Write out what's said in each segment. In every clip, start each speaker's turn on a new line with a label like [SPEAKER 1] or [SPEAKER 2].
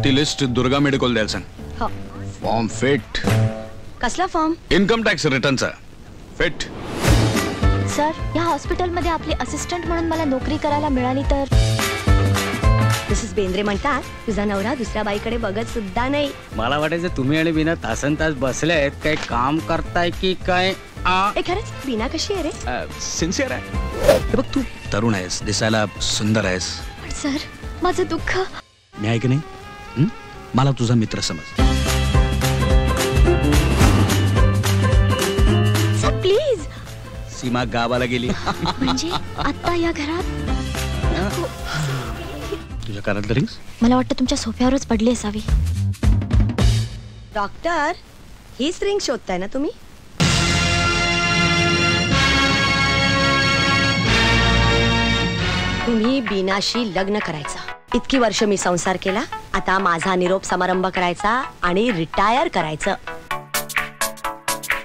[SPEAKER 1] ती list Durga medical द्यायला सांग.
[SPEAKER 2] हो.
[SPEAKER 1] Form fit.
[SPEAKER 2] कसला फॉर्म?
[SPEAKER 1] इन्कम टॅक्स रिटर्नचा. फिट.
[SPEAKER 2] सर, या हॉस्पिटलमध्ये आपली असिस्टंट म्हणून मला नोकरी करायला मिळाली तर. मिसेस बेंद्रे म्हणतात तुझा नवरा दुसऱ्या बाईकडे बघत सुद्धा नाही.
[SPEAKER 3] मला वाटायचं तुम्ही आणि बिना तासन तास बसले आहेत, काही काम करताय की काय?
[SPEAKER 2] खरंच बीना कशी आहे रे?
[SPEAKER 1] सिन्सिअर आहे. बघ तू तरुण आहेस, दिसायला सुंदर आहेस.
[SPEAKER 2] पण सर, माझं दुःख.
[SPEAKER 1] मी आहे की नाही? मला तुझा मित्र समज.
[SPEAKER 2] Sir please.
[SPEAKER 1] सीमा गावाला गेली.
[SPEAKER 2] म्हणजे आता या घरात
[SPEAKER 1] तुझ्या कानातलं रिंग्स
[SPEAKER 2] मला वाटतं तुमच्या सोफ्यावरच पडली असावी.
[SPEAKER 4] डॉक्टर, हीच रिंग शोधताय ना तुम्ही? तुम्ही बीनाशी लग्न करायचं. इतकी वर्ष मी संसार केला, आता माझा निरोप समारंभ करायचा आणि रिटायर करायचं.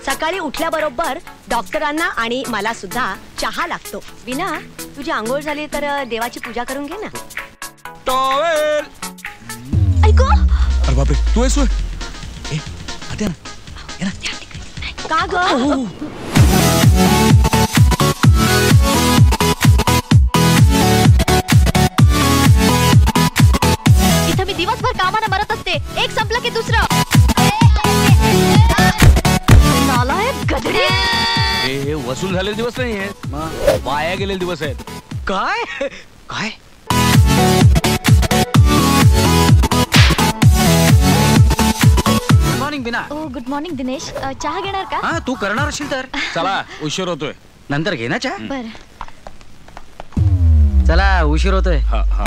[SPEAKER 4] सकाळी उठल्याबरोबर डॉक्टरांना आणि मला सुद्धा चहा लागतो. बीना, तुझी आंघोळ झाली तर देवाची पूजा करून घे ना.
[SPEAKER 1] टॉवेल.
[SPEAKER 2] ऐको.
[SPEAKER 1] अरे बापरे, तू आहेस होय? ए, आते ना. ये ना.
[SPEAKER 4] का ग?
[SPEAKER 2] इथं मी दिवसभर कामानं मरत असते, एक संपलं की दुसरं. नालायक गधडी.
[SPEAKER 1] हे वसूल झालेले दिवस नाही आहेत, वाया गेलेले दिवस आहेत.
[SPEAKER 3] काय काय? गुड मॉर्निंग बिना.
[SPEAKER 2] Good morning Dinesh. चहा घेणार का?
[SPEAKER 3] हा, तू करणार असेल तर
[SPEAKER 1] चला, उशीर होतोय.
[SPEAKER 3] नंतर घे ना चहा.
[SPEAKER 2] बर.
[SPEAKER 3] चला, उशीर होतोय.
[SPEAKER 1] हा हा.